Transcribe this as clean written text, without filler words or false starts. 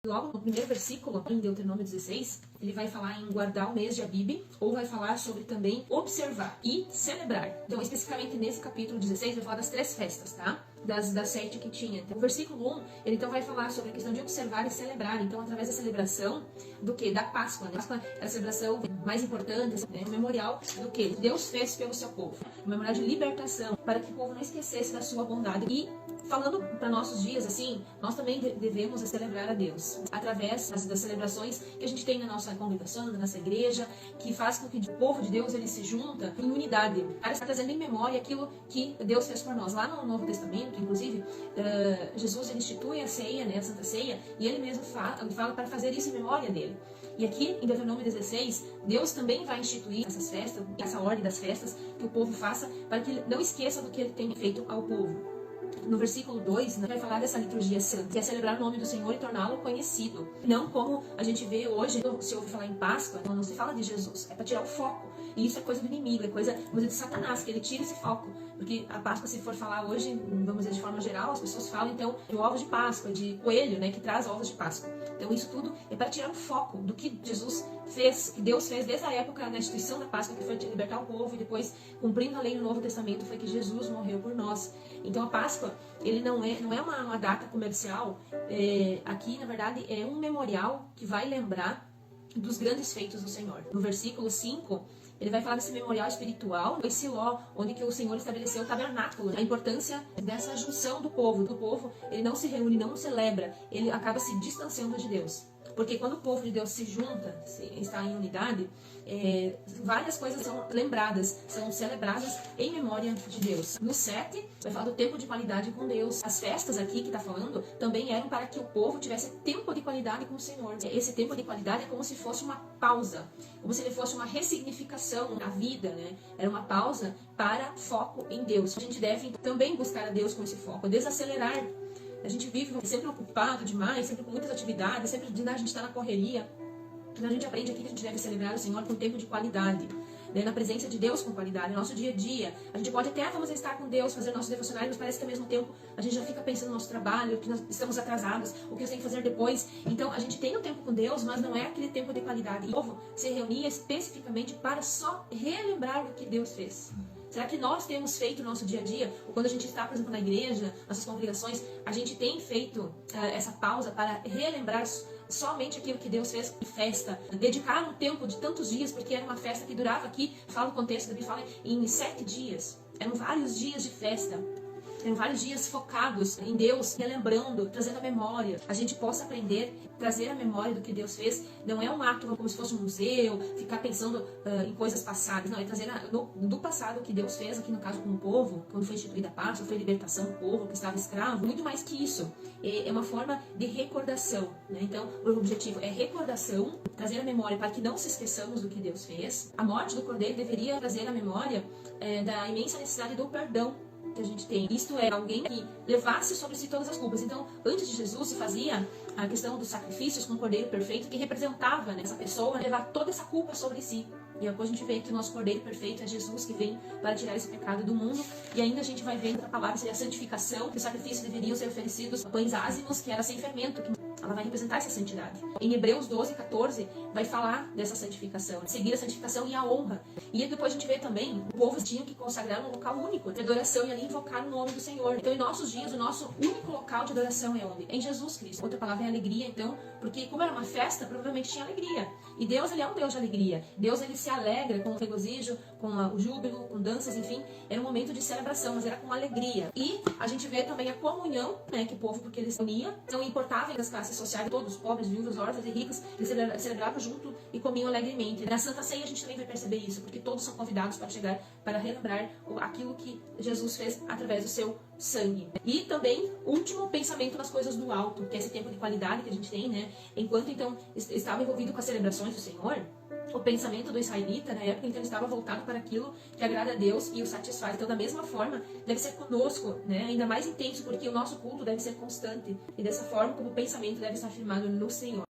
Logo no primeiro versículo, em Deuteronômio 16, ele vai falar em guardar o mês de Abib, ou vai falar sobre também observar e celebrar. Então, especificamente nesse capítulo 16, vai falar das 3 festas, tá? Das 7 que tinha. Então, o versículo 1, ele então vai falar sobre a questão de observar e celebrar. Então, através da celebração do quê? Da Páscoa. Né? A Páscoa é a celebração mais importante, né? O memorial do que Deus fez pelo seu povo. O memorial de libertação, para que o povo não esquecesse da sua bondade. E falando para nossos dias, assim, nós também devemos celebrar a Deus através das celebrações que a gente tem na nossa congregação, na nossa igreja, que faz com que o povo de Deus ele se junta em unidade, para estar trazendo em memória aquilo que Deus fez por nós. Lá no Novo Testamento, inclusive, Jesus ele institui a ceia, né, a Santa Ceia, e ele mesmo fala para fazer isso em memória dele. E aqui em Deuteronômio 16, Deus também vai instituir essas festas, essa ordem das festas que o povo faça, para que ele não esqueça do que ele tem feito ao povo. No versículo 2, né, vai falar dessa liturgia santa, que é celebrar o nome do Senhor e torná-lo conhecido. Não como a gente vê hoje, se ouve falar em Páscoa, não se fala de Jesus, é para tirar o foco. E isso é coisa do inimigo, é coisa, vamos dizer, de Satanás, que ele tira esse foco. Porque a Páscoa, se for falar hoje, vamos dizer, de forma geral, as pessoas falam, então, de ovos de Páscoa, de coelho, né, que traz ovos de Páscoa. Então, isso tudo é para tirar o foco do que Jesus fez, que Deus fez desde a época da instituição da Páscoa, que foi de libertar o povo, e depois, cumprindo a lei no Novo Testamento, foi que Jesus morreu por nós. Então, a Páscoa, ele não é uma data comercial. Aqui, na verdade, é um memorial que vai lembrar dos grandes feitos do Senhor. No versículo 5, ele vai falar desse memorial espiritual, esse Siló, onde que o Senhor estabeleceu o tabernáculo. A importância dessa junção do povo. O povo, ele não se reúne, não celebra, ele acaba se distanciando de Deus. Porque quando o povo de Deus se junta, está em unidade, várias coisas são lembradas, são celebradas em memória de Deus. No 7, vai falar do tempo de qualidade com Deus. As festas aqui que está falando também eram para que o povo tivesse tempo de qualidade com o Senhor. Esse tempo de qualidade é como se fosse uma pausa, como se ele fosse uma ressignificação na vida, né? Era uma pausa para foco em Deus. A gente deve também buscar a Deus com esse foco, desacelerar. A gente vive sempre ocupado demais, sempre com muitas atividades, sempre a gente está na correria. Então a gente aprende aqui que a gente deve celebrar o Senhor com tempo de qualidade, né? Na presença de Deus com qualidade, no nosso dia a dia. A gente pode até vamos estar com Deus, fazer nossos devocionários, mas parece que ao mesmo tempo a gente já fica pensando no nosso trabalho, que nós estamos atrasados, o que eu tenho que fazer depois. Então a gente tem um tempo com Deus, mas não é aquele tempo de qualidade. E o povo se reunia especificamente para só relembrar o que Deus fez. Será que nós temos feito no nosso dia a dia, ou quando a gente está, por exemplo, na igreja, nossas congregações, a gente tem feito essa pausa para relembrar somente aquilo que Deus fez em festa, dedicar um tempo de tantos dias, porque era uma festa que durava aqui, fala o contexto da Bíblia, fala em 7 dias, eram vários dias de festa. Eram vários dias focados em Deus, relembrando, trazendo a memória. A gente possa aprender, trazer a memória do que Deus fez. Não é um ato como se fosse um museu, ficar pensando em coisas passadas. Não, é trazer do passado o que Deus fez, aqui no caso com o povo, quando foi instituída a Páscoa, foi a libertação do povo que estava escravo. Muito mais que isso. É uma forma de recordação, né? Então, o objetivo é recordação, trazer a memória para que não se esqueçamos do que Deus fez. A morte do Cordeiro deveria trazer a memória da imensa necessidade do perdão que a gente tem. Isto é, alguém que levasse sobre si todas as culpas. Então, antes de Jesus se fazia a questão dos sacrifícios com o Cordeiro perfeito, que representava, né, essa pessoa levar toda essa culpa sobre si. E depois a gente vê que o nosso Cordeiro perfeito é Jesus, que vem para tirar esse pecado do mundo. E ainda a gente vai ver outra palavra, seria a santificação, que os sacrifícios deveriam ser oferecidos pães ázimos, que era sem fermento, que ela vai representar essa santidade. Em Hebreus 12, 14, vai falar dessa santificação, seguir a santificação e a honra. E depois a gente vê também, o povo tinha que consagrar um local único de adoração e ali invocar o nome do Senhor. Então, em nossos dias, o nosso único local de adoração é onde? É em Jesus Cristo. Outra palavra é alegria, então, porque como era uma festa, provavelmente tinha alegria. E Deus, ele é um Deus de alegria. Deus, ele se alegra com o regozijo, com o júbilo, com danças, enfim. Era um momento de celebração, mas era com alegria. E a gente vê também a comunhão, né, que o povo, porque eles se uniam, não importava das classes sociais, todos, pobres, viúvos, órfãos e ricos, eles celebravam junto e comiam alegremente. Na Santa Ceia a gente também vai perceber isso, porque todos são convidados para chegar, para relembrar aquilo que Jesus fez através do seu sangue. E também, último, pensamento nas coisas do alto, que é esse tempo de qualidade que a gente tem, né? Enquanto, então, estava envolvido com as celebrações do Senhor, o pensamento do israelita, na época, então, estava voltado para aquilo que agrada a Deus e o satisfaz. Então, da mesma forma, deve ser conosco, né? Ainda mais intenso, porque o nosso culto deve ser constante. E dessa forma, como o pensamento deve estar firmado no Senhor.